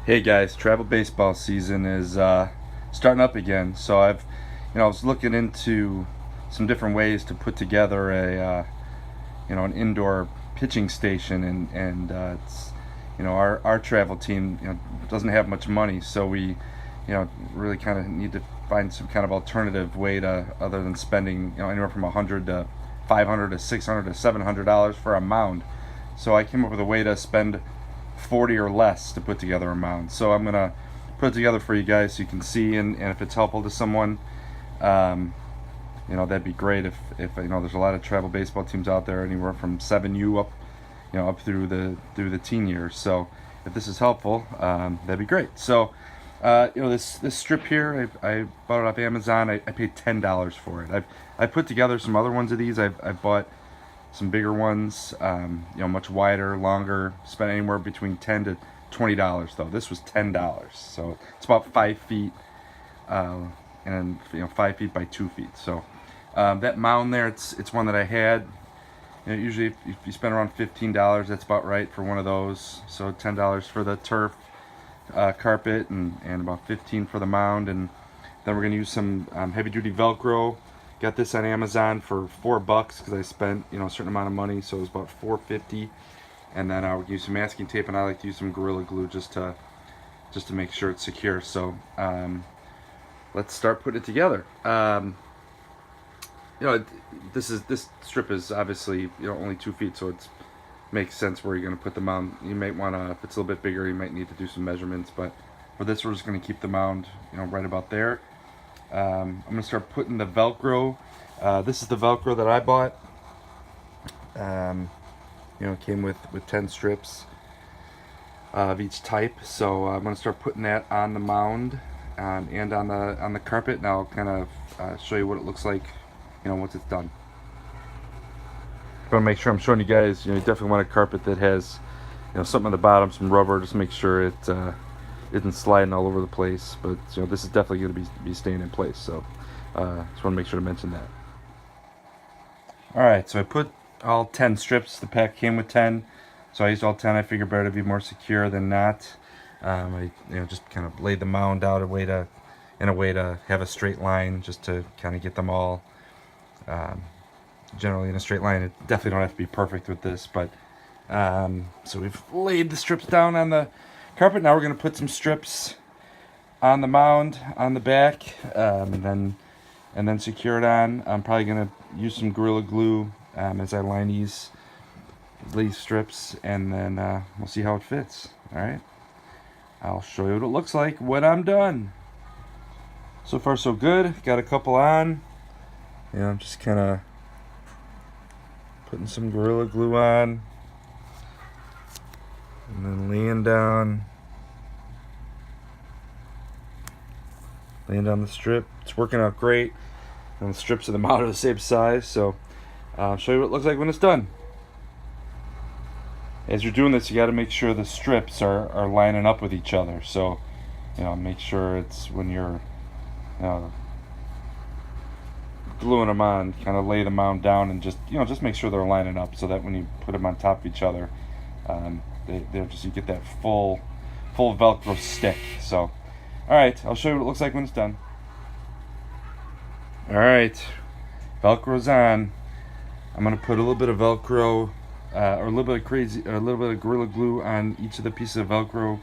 Hey guys, travel baseball season is starting up again. So I was looking into some different ways to put together an indoor pitching station, and it's, our travel team, doesn't have much money, so we, really kind of need to find some kind of alternative way to, other than spending, anywhere from $100 to $500 to $600 to $700 for a mound. So I came up with a way to spend 40 or less to put together a mound. So I'm gonna put it together for you guys so you can see, and if it's helpful to someone, that'd be great. If there's a lot of travel baseball teams out there, anywhere from 7U up, up through the teen years. So if this is helpful, that'd be great. So this strip here, I bought it off Amazon. I paid $10 for it. I put together some other ones of these. I've bought some bigger ones, much wider, longer. Spent anywhere between $10 to $20 though. This was $10, so it's about 5 feet, and 5 feet by 2 feet. So that mound there, it's one that I had. Usually if you spend around $15, that's about right for one of those. So $10 for the turf carpet, and about $15 for the mound, and then we're gonna use some heavy-duty velcro. Got this on Amazon for $4 because I spent a certain amount of money, so it was about $4.50. And then I would use some masking tape, and I like to use some Gorilla Glue just to make sure it's secure. So let's start putting it together. This strip is obviously only 2 feet, so it makes sense where you're going to put the mound. You might want to, if it's a little bit bigger, you might need to do some measurements, but for this we're just going to keep the mound right about there. I'm going to start putting the velcro. This is the velcro that I bought. It came with 10 strips of each type. So I'm going to start putting that on the mound, and on the carpet, and I'll kind of show you what it looks like once it's done. I want to make sure I'm showing you guys, you definitely want a carpet that has something on the bottom, some rubber, just make sure it isn't sliding all over the place. But this is definitely going to be staying in place, so just want to make sure to mention that. Alright, so I put all 10 strips. The pack came with 10, so I used all 10. I figured better to be more secure than not. I just kind of laid the mound out in a way to have a straight line, just to kind of get them all generally in a straight line. It definitely don't have to be perfect with this, but so we've laid the strips down on the carpet. Now we're going to put some strips on the mound on the back, and then secure it on. I'm probably going to use some Gorilla Glue as I line these strips, and then we'll see how it fits. Alright, I'll show you what it looks like when I'm done. So far so good. Got a couple on. I'm just kind of putting some Gorilla Glue on, and then laying down the strip. It's working out great, and the strips of the mound are the same size, so I'll show you what it looks like when it's done. As you're doing this, you got to make sure the strips are lining up with each other. So make sure it's, when you're gluing them on, kind of lay the mound down, and just make sure they're lining up, so that when you put them on top of each other, you get that full Velcro stick. So alright, I'll show you what it looks like when it's done. Alright, Velcro's on. I'm going to put a little bit of Velcro, or a little bit of Gorilla Glue on each of the pieces of Velcro,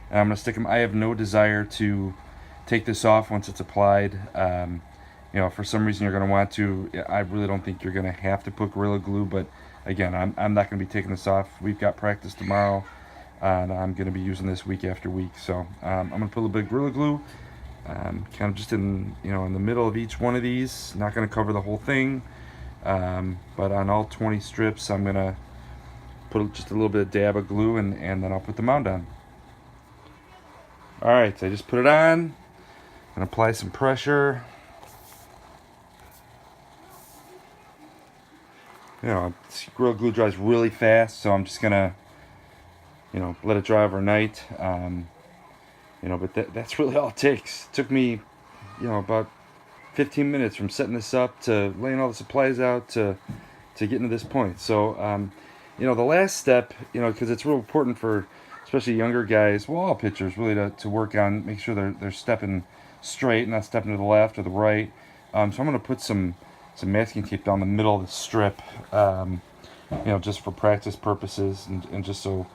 and I'm going to stick them. I have no desire to take this off once it's applied. For some reason you're going to want to. I really don't think you're going to have to put Gorilla Glue, but again, I'm not going to be taking this off. We've got practice tomorrow, and I'm going to be using this week after week. So I'm going to put a little bit of Gorilla Glue, kind of just in the middle of each one of these. Not going to cover the whole thing, but on all 20 strips I'm going to put just a little bit of dab of glue, and then I'll put the mound on. Alright, so I just put it on and apply some pressure. Gorilla Glue dries really fast, so I'm just gonna let it dry overnight. But that's really all it takes. It took me about 15 minutes from setting this up to laying all the supplies out to getting to this point. So the last step, because it's real important for especially younger guys, well, all pitchers really to work on, make sure they're stepping straight, not stepping to the left or the right. So I'm going to put some masking tape down the middle of the strip, just for practice purposes and just so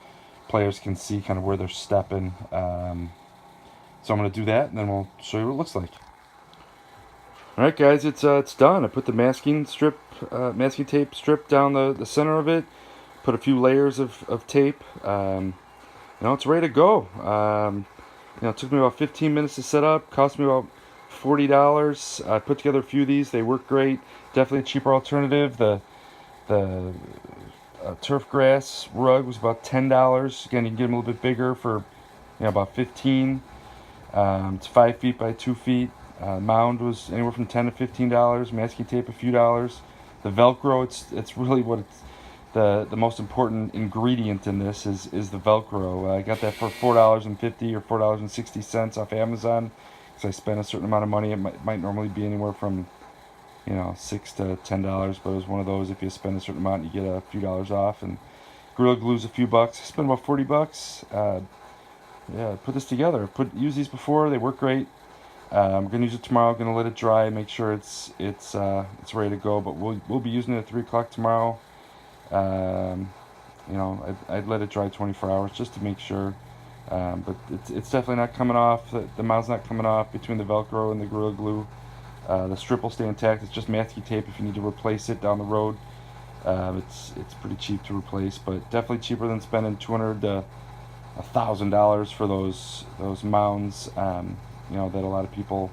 players can see kind of where they're stepping. So I'm going to do that, and then we'll show you what it looks like. All right, guys, it's done. I put the masking tape strip down the center of it. Put a few layers of tape. It's ready to go. It took me about 15 minutes to set up. Cost me about $40. I put together a few of these. They work great. Definitely a cheaper alternative. The turf grass rug was about $10. Again, you can get them a little bit bigger for about $15. It's 5 feet by 2 feet. Mound was anywhere from $10 to $15. Masking tape a few dollars. The velcro, it's really what it's the most important ingredient in this is the velcro. I got that for $4.50 or $4.60 off Amazon because I spent a certain amount of money. It might normally be anywhere from $6 to $10, but it was one of those, if you spend a certain amount you get a few dollars off. And Gorilla Glue's a few bucks. I spent about $40. Put this together. Used these before. They work great. I'm gonna use it tomorrow. I'm gonna let it dry, make sure it's ready to go. But we'll be using it at 3 o'clock tomorrow. I'd let it dry 24 hours just to make sure. But it's definitely not coming off. The mount's not coming off between the Velcro and the Gorilla Glue. The strip will stay intact. It's just masking tape if you need to replace it down the road. It's pretty cheap to replace, but definitely cheaper than spending $200 to $1,000 for those mounds. That a lot of people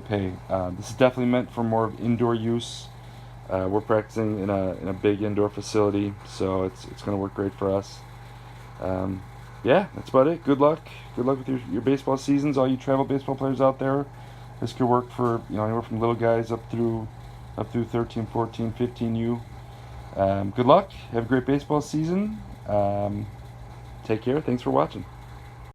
pay. This is definitely meant for more indoor use. We're practicing in a big indoor facility, so it's going to work great for us. That's about it. Good luck with your baseball seasons, all you travel baseball players out there. This could work for anywhere from little guys up through 13, 14, 15U. Good luck. Have a great baseball season. Take care. Thanks for watching.